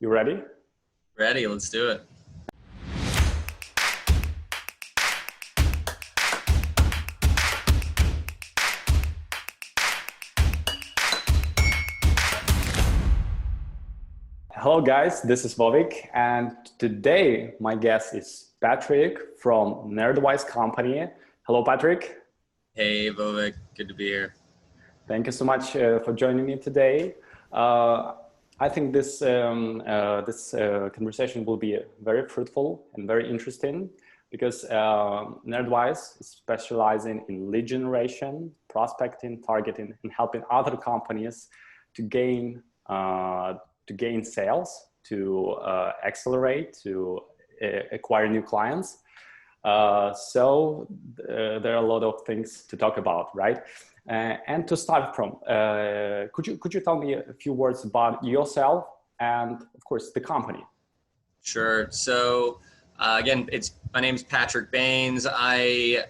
You ready? Ready, let's do it. Hello guys, this is Vovik, and today my guest is Patrick from Nerdwise company. Hello Patrick. Hey, Vovik, good to be here. Thank you so much for joining me today. I think this conversation will be very fruitful and very interesting because Nerdwise is specializing in lead generation, prospecting, targeting, and helping other companies to gain sales, to accelerate, to acquire new clients. So there are a lot of things to talk about, right? And to start from, could you tell me a few words about yourself and, of course, the company? Sure. So again, my name's Patrick Baynes. I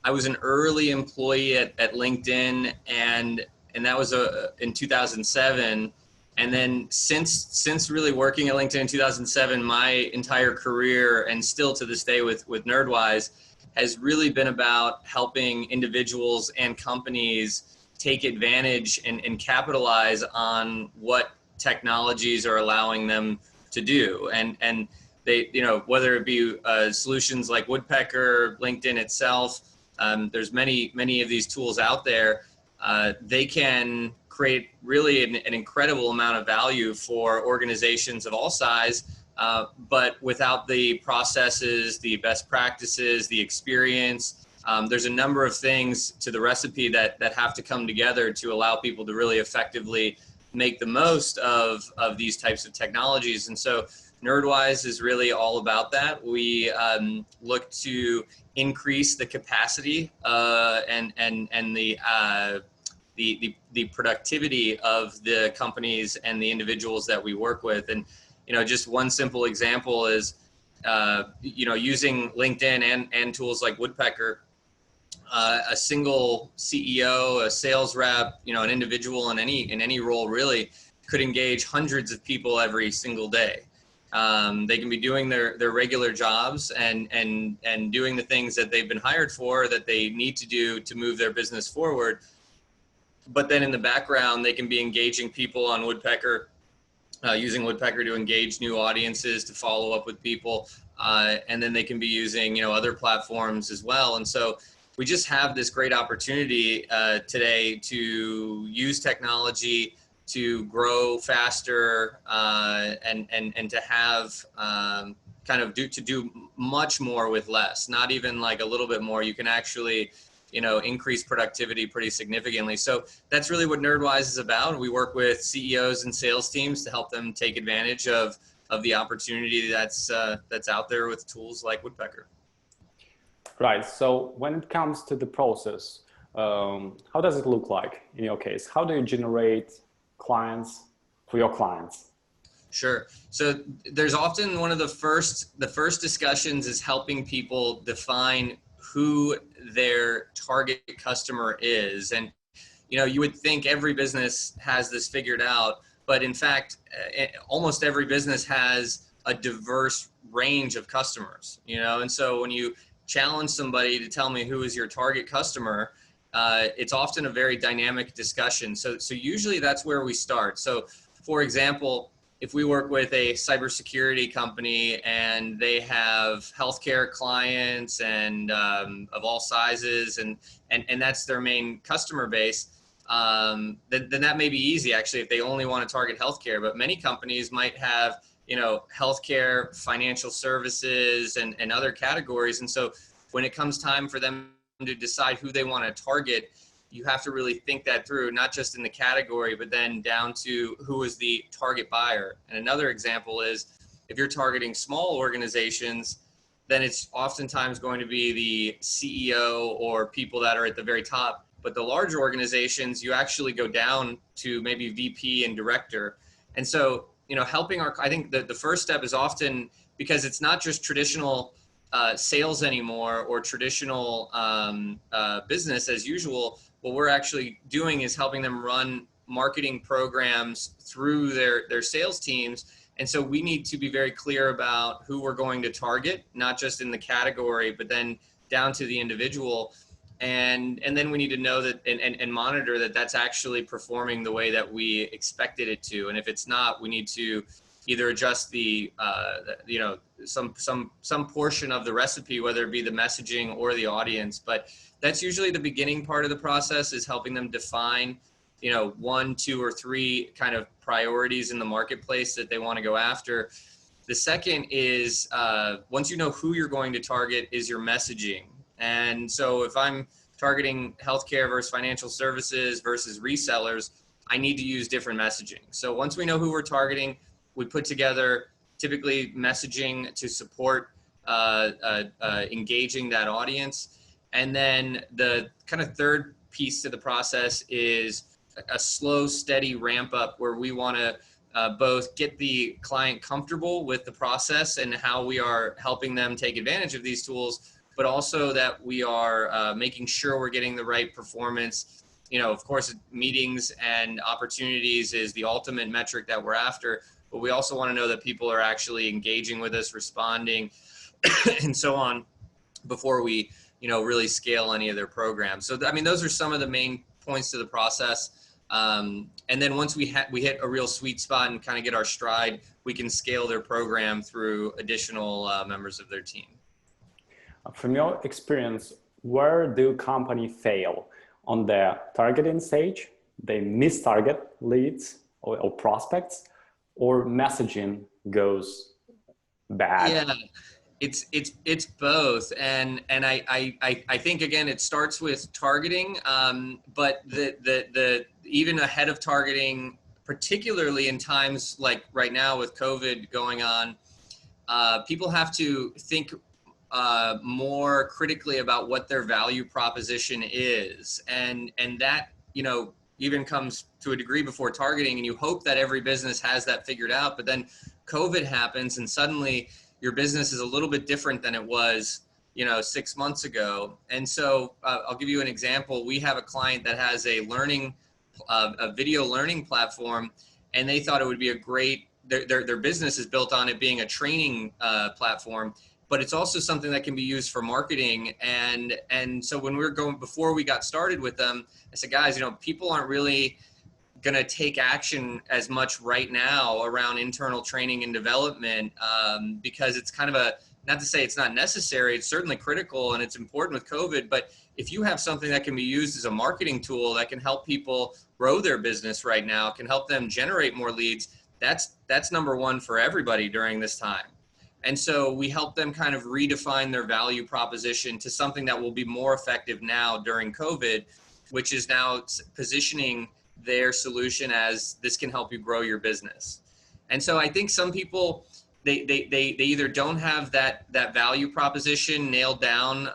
was an early employee at LinkedIn, and that was in 2007. And then since really working at LinkedIn in 2007, my entire career, and still to this day with Nerdwise, has really been about helping individuals and companies take advantage and capitalize on what technologies are allowing them to do. And they, whether it be solutions like Woodpecker, LinkedIn itself, there's many of these tools out there. They can create really an incredible amount of value for organizations of all size, but without the processes, the best practices, the experience. There's a number of things to the recipe that have to come together to allow people to really effectively make the most of these types of technologies. And so Nerdwise is really all about that. We look to increase the capacity and the productivity of the companies and the individuals that we work with. And just one simple example is using LinkedIn and tools like Woodpecker. A single CEO, a sales rep, an individual in any role really could engage hundreds of people every single day. They can be doing their regular jobs and doing the things that they've been hired for, that they need to do to move their business forward. But then in the background, they can be engaging people on Woodpecker, using Woodpecker to engage new audiences, to follow up with people, and then they can be using other platforms as well. And so we just have this great opportunity today to use technology to grow faster and to have to do much more with less. Not even like a little bit more. You can actually increase productivity pretty significantly. So that's really what Nerdwise is about. We work with CEOs and sales teams to help them take advantage of the opportunity that's out there with tools like Woodpecker. Right. So when it comes to the process, how does it look like in your case? How do you generate clients for your clients? Sure. So there's often one of the first discussions is helping people define who their target customer is. And, you would think every business has this figured out, but in fact, almost every business has a diverse range of customers, and so when you challenge somebody to tell me who is your target customer, it's often a very dynamic discussion. So usually that's where we start. So for example, if we work with a cybersecurity company and they have healthcare clients and of all sizes, and that's their main customer base, then that may be easy actually if they only want to target healthcare. But many companies might have healthcare, financial services, and other categories. And so when it comes time for them to decide who they want to target, you have to really think that through, not just in the category, but then down to who is the target buyer. And another example is if you're targeting small organizations, then it's oftentimes going to be the CEO or people that are at the very top. But the larger organizations, you actually go down to maybe VP and director. And so, I think that the first step is often, because it's not just traditional sales anymore or traditional business as usual. What we're actually doing is helping them run marketing programs through their sales teams. And so we need to be very clear about who we're going to target, not just in the category, but then down to the individual. And then we need to know that and monitor that that's actually performing the way that we expected it to. And if it's not, we need to either adjust the some portion of the recipe, whether it be the messaging or the audience. But that's usually the beginning part of the process, is helping them define, you know, 1, 2, or 3 kind of priorities in the marketplace that they want to go after. The second is, once you know who you're going to target, is your messaging. And so if I'm targeting healthcare versus financial services versus resellers, I need to use different messaging. So once we know who we're targeting, we put together typically messaging to support engaging that audience. And then the kind of third piece to the process is a slow, steady ramp up, where we want to both get the client comfortable with the process and how we are helping them take advantage of these tools, but also that we are making sure we're getting the right performance. You know, of course, meetings and opportunities is the ultimate metric that we're after, but we also want to know that people are actually engaging with us, responding, and so on, before we, you know, really scale any of their programs. So, I mean, those are some of the main points to the process. And then once we hit a real sweet spot and kind of get our stride, we can scale their program through additional members of their team. From your experience, where do companies fail? On the targeting stage, they mistarget leads or prospects, or messaging goes bad? Yeah, it's both, and I think, again, it starts with targeting, but the even ahead of targeting, particularly in times like right now with COVID going on, people have to think more critically about what their value proposition is, and that, you know, even comes to a degree before targeting, and you hope that every business has that figured out. But then COVID happens, and suddenly your business is a little bit different than it was, you know, 6 months ago. And so I'll give you an example. We have a client that has a video learning platform, and they thought it would be a great, their business is built on it being a training platform, but it's also something that can be used for marketing. And so when before we got started with them, I said, guys, you know, people aren't really going to take action as much right now around internal training and development, because it's kind of not to say it's not necessary, it's certainly critical and it's important with COVID, but if you have something that can be used as a marketing tool that can help people grow their business right now, can help them generate more leads, that's number one for everybody during this time. And so we help them kind of redefine their value proposition to something that will be more effective now during COVID, which is now positioning their solution as, this can help you grow your business. And so I think some people, they either don't have that value proposition nailed down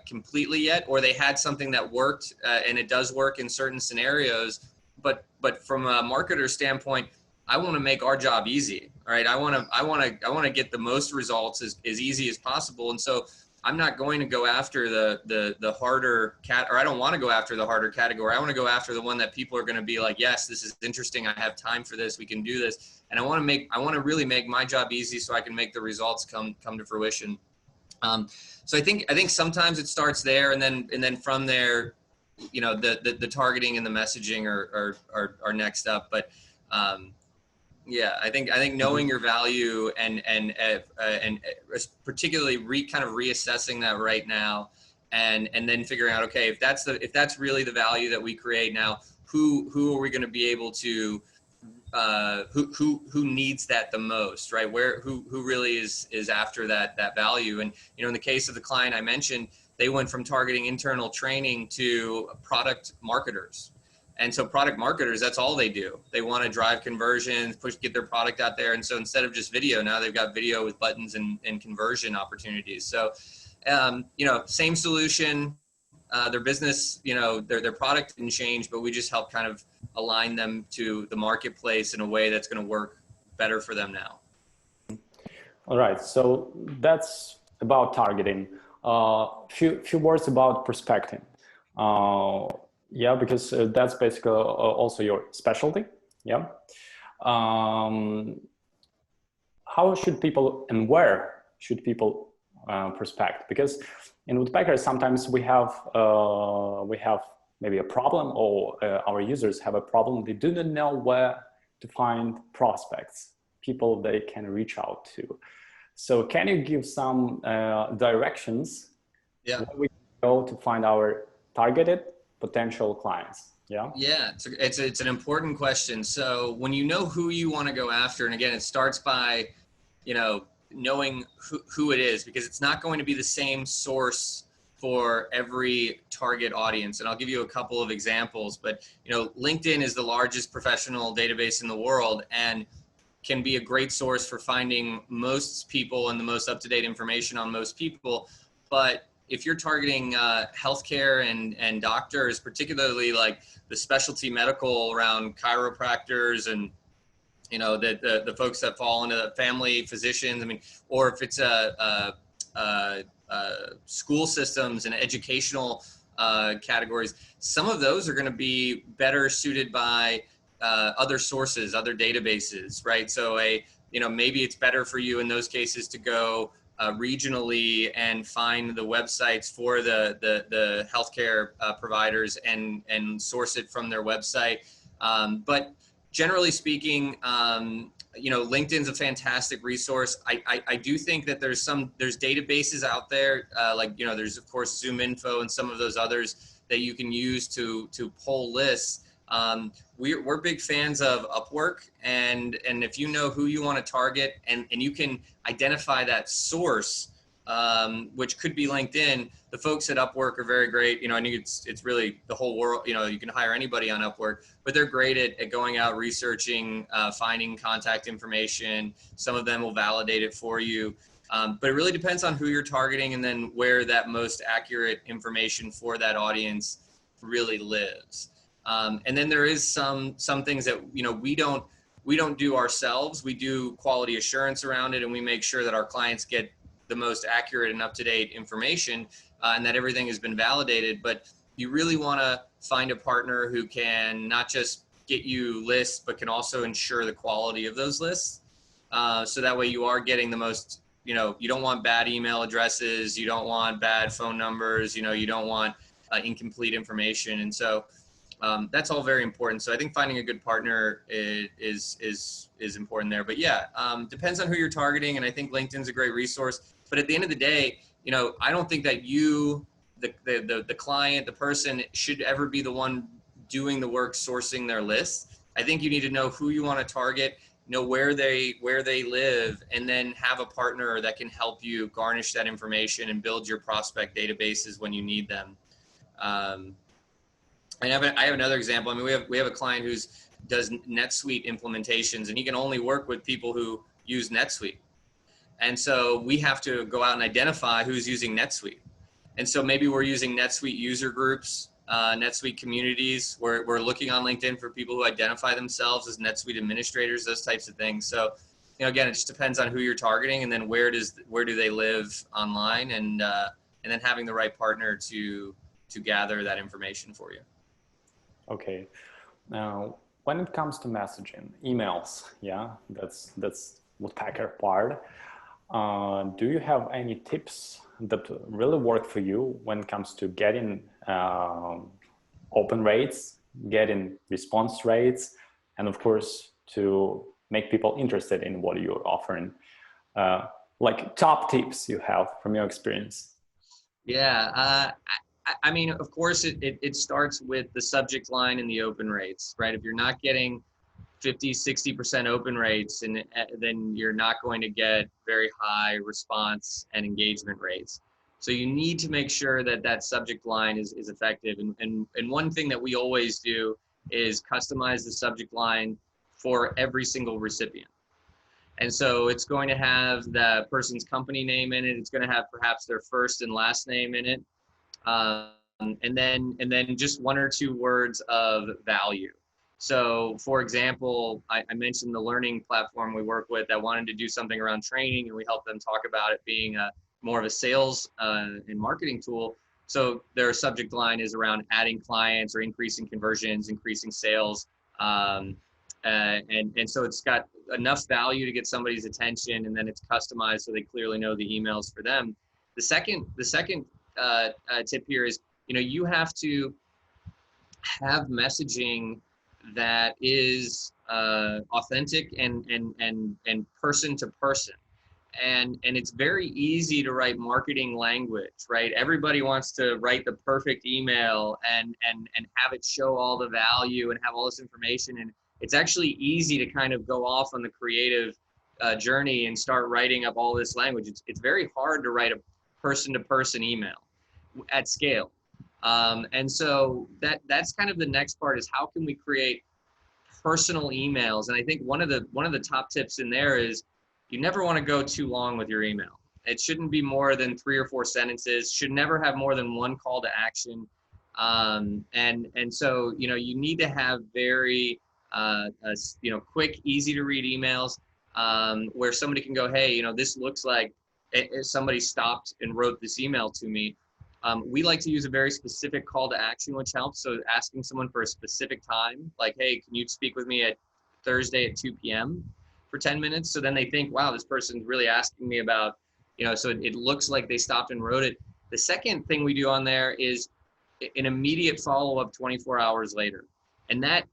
completely yet, or they had something that worked, and it does work in certain scenarios. But from a marketer standpoint, I want to make our job easy. All right. I want to get the most results as easy as possible. And so I'm not going to go after the harder or I don't want to go after the harder category. I want to go after the one that people are going to be like, yes, this is interesting. I have time for this. We can do this. And I want to really make my job easy so I can make the results come to fruition. So I think sometimes it starts there, and then from there, you know, the targeting and the messaging are next up. But yeah, I think knowing your value and particularly kind of reassessing that right now, and then figuring out, okay, if that's really the value that we create now, who are we going to be able to who needs that the most, right? Who really is after that value. And you know, in the case of the client I mentioned, they went from targeting internal training to product marketers. And so product marketers, that's all they do. They want to drive conversions, get their product out there. And so instead of just video, now they've got video with buttons and conversion opportunities. So, you know, same solution, their business, you know, their product didn't change, but we just help kind of align them to the marketplace in a way that's going to work better for them now. All right. So that's about targeting. Few words about prospecting. Yeah, because that's basically also your specialty. Yeah. How should people and where should people prospect? Because in Woodpecker, sometimes we have maybe a problem, or our users have a problem. They do not know where to find prospects, people they can reach out to. So can you give some directions Yeah. where we can go to find our targeted potential clients? Yeah. Yeah, it's an important question. So when you know who you want to go after, and again, it starts by, knowing who it is, because it's not going to be the same source for every target audience. And I'll give you a couple of examples, but LinkedIn is the largest professional database in the world and can be a great source for finding most people and the most up-to-date information on most people. But if you're targeting healthcare and doctors, particularly like the specialty medical around chiropractors and the folks that fall into the family physicians, or if it's school systems and educational categories, some of those are going to be better suited by other sources, other databases, right? So maybe it's better for you in those cases to go regionally and find the websites for the healthcare providers and source it from their website. But generally speaking, LinkedIn's a fantastic resource. I do think that there's databases out there, there's of course ZoomInfo and some of those others that you can use to pull lists. We're big fans of Upwork, and if you know who you want to target and you can identify that source, which could be LinkedIn, the folks at Upwork are very great. I think it's really the whole world. You can hire anybody on Upwork, but they're great at going out, researching, finding contact information. Some of them will validate it for you. But it really depends on who you're targeting and then where that most accurate information for that audience really lives. And then there is some things that we don't do ourselves. We do quality assurance around it, and we make sure that our clients get the most accurate and up-to-date information, and that everything has been validated. But you really want to find a partner who can not just get you lists, but can also ensure the quality of those lists. So that way you are getting the most, you don't want bad email addresses, you don't want bad phone numbers, you don't want incomplete information. And so that's all very important. So I think finding a good partner is important there. But yeah, depends on who you're targeting, and I think LinkedIn's a great resource. But at the end of the day, I don't think that you, the client, the person, should ever be the one doing the work sourcing their lists. I think you need to know who you want to target, know where they live, and then have a partner that can help you garnish that information and build your prospect databases when you need them. I have another example. We have a client who does NetSuite implementations, and he can only work with people who use NetSuite. And so we have to go out and identify who's using NetSuite. And so maybe we're using NetSuite user groups, NetSuite communities. We're looking on LinkedIn for people who identify themselves as NetSuite administrators, those types of things. So, again, it just depends on who you're targeting, and then where do they live online, and then having the right partner to gather that information for you. Okay. Now, when it comes to messaging, emails, yeah, that's Woodpecker part. Do you have any tips that really work for you when it comes to getting open rates, getting response rates, and of course to make people interested in what you're offering? Like top tips you have from your experience. Yeah, of course, it starts with the subject line and the open rates, right? If you're not getting 50, 60% open rates, and then you're not going to get very high response and engagement rates. So you need to make sure that subject line is effective. And one thing that we always do is customize the subject line for every single recipient. And so it's going to have the person's company name in it. It's going to have perhaps their first and last name in it. And then just one or two words of value. So for example, I mentioned the learning platform we work with that wanted to do something around training, and we helped them talk about it being more of a sales and marketing tool. So their subject line is around adding clients or increasing conversions, increasing sales. And so it's got enough value to get somebody's attention, and then it's customized so they clearly know the emails for them. The second tip here is, you have to have messaging that is authentic and person to person. And it's very easy to write marketing language, right? Everybody wants to write the perfect email and have it show all the value and have all this information. And it's actually easy to kind of go off on the creative journey and start writing up all this language. It's very hard to write a person-to-person email at scale. And so that's kind of the next part, is how can we create personal emails? And I think one of the top tips in there is, you never want to go too long with your email. It shouldn't be more than 3 or 4 sentences, should never have more than one call to action. And so, you need to have very, quick, easy to read emails, where somebody can go, hey, this looks like somebody stopped and wrote this email to me. We like to use a very specific call to action, which helps. So asking someone for a specific time, like, hey, can you speak with me at Thursday at 2 p.m. for 10 minutes? So then they think, wow, this person's really asking me about, so it looks like they stopped and wrote it. The second thing we do on there is an immediate follow-up 24 hours later. And that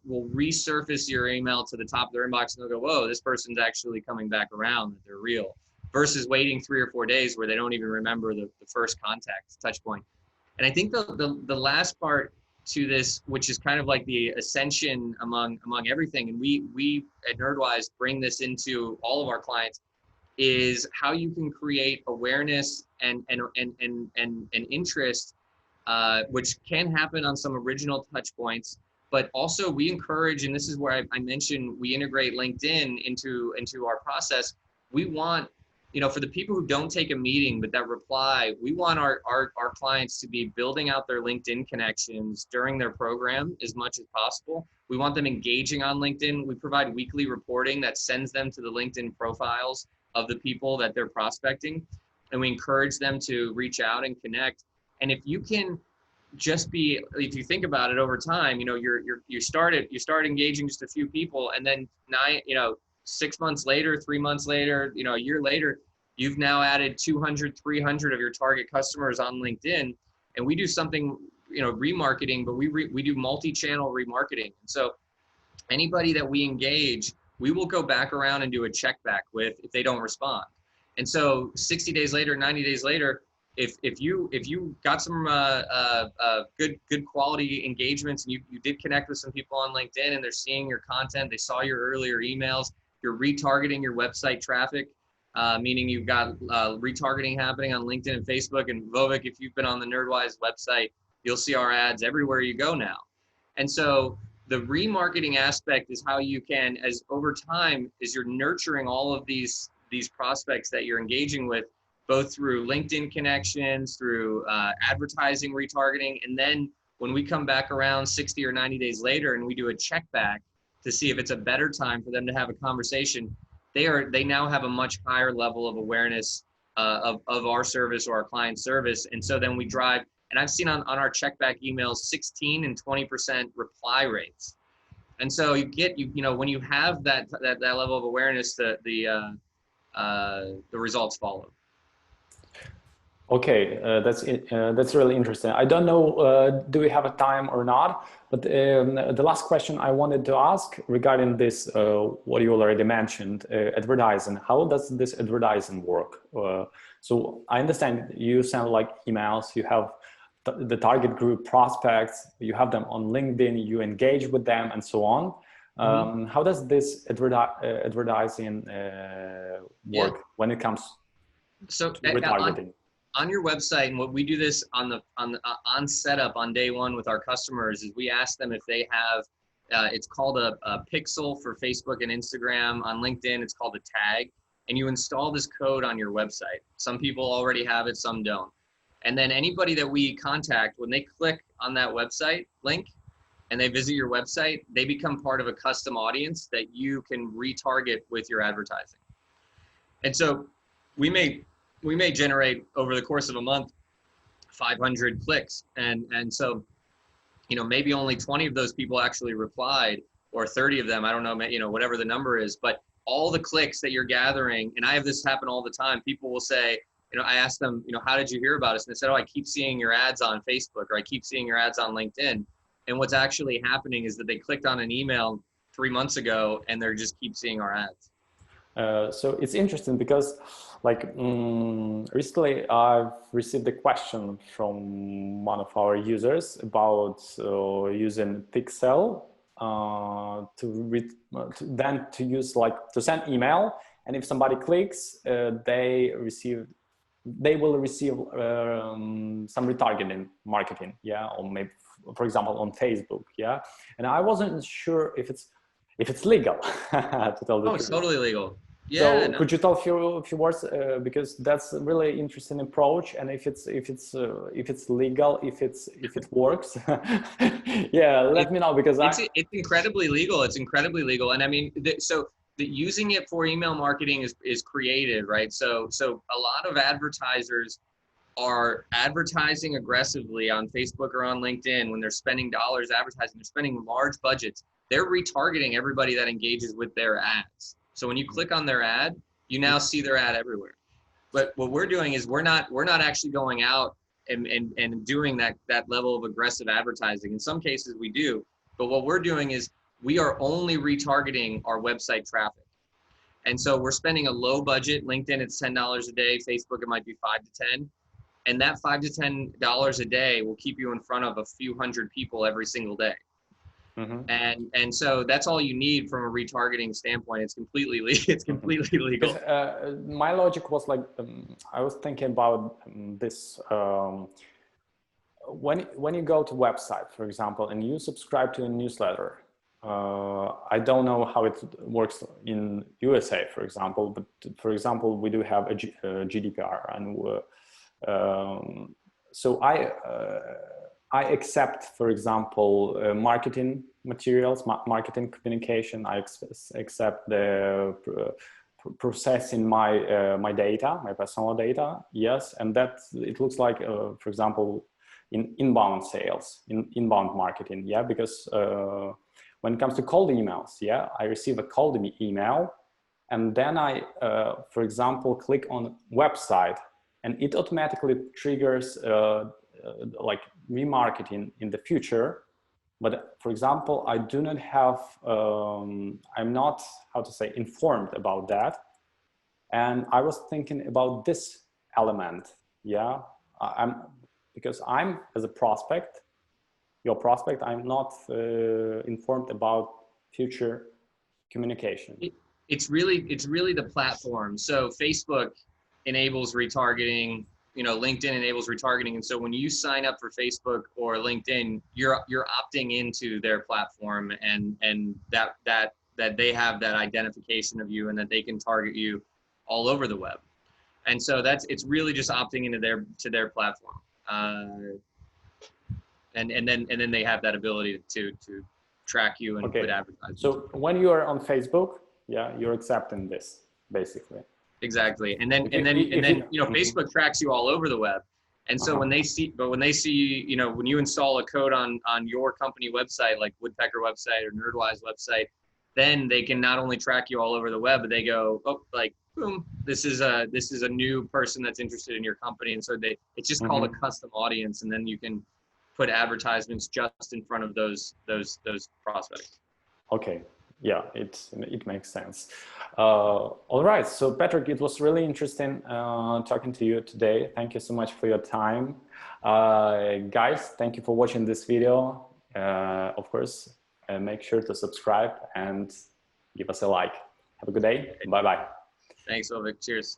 will resurface your email to the top of their inbox, and they'll go, whoa, this person's actually coming back around, that they're real, versus waiting 3 or 4 days where they don't even remember the first contact touch point. And I think the last part to this, which is kind of like the ascension among everything, and we at Nerdwise bring this into all of our clients, is how you can create awareness and interest, which can happen on some original touch points. But also we encourage, and this is where I mentioned we integrate LinkedIn into our process. We want, for the people who don't take a meeting but that reply, we want our clients to be building out their LinkedIn connections during their program as much as possible. We want them engaging on LinkedIn. We provide weekly reporting that sends them to the LinkedIn profiles of the people that they're prospecting, and we encourage them to reach out and connect. And if you can just if you think about it over time, you start engaging just a few people, and then 6 months later, 3 months later, a year later, you've now added 200, 300 of your target customers on LinkedIn. And we do something, remarketing, but we do multi-channel remarketing. And so anybody that we engage, we will go back around and do a check back with if they don't respond. And so 60 days later, 90 days later, if you got some good quality engagements, and you did connect with some people on LinkedIn, and they're seeing your content, they saw your earlier emails, you're retargeting your website traffic, meaning you've got retargeting happening on LinkedIn and Facebook. And Vovik, if you've been on the Nerdwise website, you'll see our ads everywhere you go now. And so the remarketing aspect is how you can, as over time, as you're nurturing all of these prospects that you're engaging with, both through LinkedIn connections, through advertising retargeting, and then when we come back around 60 or 90 days later and we do a check back to see if it's a better time for them to have a conversation, they now have a much higher level of awareness of our service or our client service. And so then we drive, and I've seen on our check back emails 16 and 20% reply rates. And so you get, when you have that level of awareness, the results follow. Okay, that's really interesting. I don't know, do we have a time or not? But the last question I wanted to ask regarding this, what you already mentioned, advertising. How does this advertising work? So I understand you send like emails, you have the target group prospects, you have them on LinkedIn, you engage with them, and so on. How does this advertising work when it comes to retargeting? On your website, and what we do this on setup on day one with our customers, is we ask them if they have, it's called a pixel for Facebook and Instagram. On LinkedIn, it's called a tag, and you install this code on your website. Some people already have it, some don't. And then anybody that we contact, when they click on that website link and they visit your website, they become part of a custom audience that you can retarget with your advertising. And so we may generate over the course of a month 500 clicks. And so, you know, maybe only 20 of those people actually replied, or 30 of them, I don't know, you know, whatever the number is, but all the clicks that you're gathering, and I have this happen all the time. People will say, you know, I ask them, you know, how did you hear about us? And they said, oh, I keep seeing your ads on Facebook, or I keep seeing your ads on LinkedIn. And what's actually happening is that they clicked on an email 3 months ago and they're just keep seeing our ads. So it's interesting because, like, recently I've received a question from one of our users about using Pixel to use, like, to send email, and if somebody clicks, they will receive some retargeting marketing, yeah, or maybe, for example, on Facebook, yeah. And I wasn't sure if it's legal to tell the truth. It's totally legal. Yeah. So could you tell a few words, because that's a really interesting approach, and if it's legal, if it works, yeah, let me know, because it's incredibly legal. It's incredibly legal, and I mean, using it for email marketing is creative, right? So a lot of advertisers are advertising aggressively on Facebook or on LinkedIn when they're spending dollars advertising. They're spending large budgets. They're retargeting everybody that engages with their ads. So when you click on their ad, you now see their ad everywhere. But what we're doing is we're not actually going out and doing that level of aggressive advertising. In some cases we do, but what we're doing is we are only retargeting our website traffic. And so we're spending a low budget. LinkedIn, it's $10 a day. Facebook, it might be 5 to 10. And that $5 to $10 a day will keep you in front of a few hundred people every single day. Mm-hmm. And so that's all you need from a retargeting standpoint. It's completely legal. My logic was like, I was thinking about this. When you go to website, for example, and you subscribe to a newsletter, I don't know how it works in USA, for example, but for example, we do have a GDPR, and so I accept, for example, marketing materials, marketing communication. I accept the processing my data, my personal data. Yes, and that it looks like, for example, in inbound sales, in inbound marketing. Yeah, because when it comes to cold emails, yeah, I receive a cold email, and then I, for example, click on website, and it automatically triggers like remarketing in the future. But for example, I do not have, I'm not, how to say, informed about that. And I was thinking about this element, yeah. Because I'm, as a prospect, your prospect, I'm not informed about future communication. It's really the platform. So Facebook enables retargeting, you know, LinkedIn enables retargeting. And so when you sign up for Facebook or LinkedIn, you're opting into their platform, and that they have that identification of you, and that they can target you all over the web. And so it's really just opting into their platform. And then they have that ability to track you and put advertisements. So when you are on Facebook, yeah, you're accepting this basically. Exactly. And then you know, Facebook tracks you all over the web. And so when they see, you know, when you install a code on your company website, like Woodpecker website or Nerdwise website, then they can not only track you all over the web, but they go, oh, like, boom, this is a new person that's interested in your company. And so it's just called a custom audience. And then you can put advertisements just in front of those prospects. Okay. Yeah, it makes sense. All right. So Patrick, it was really interesting talking to you today. Thank you so much for your time. Guys, thank you for watching this video. Of course, make sure to subscribe and give us a like. Have a good day. Bye-bye. Thanks, Vovik. Cheers.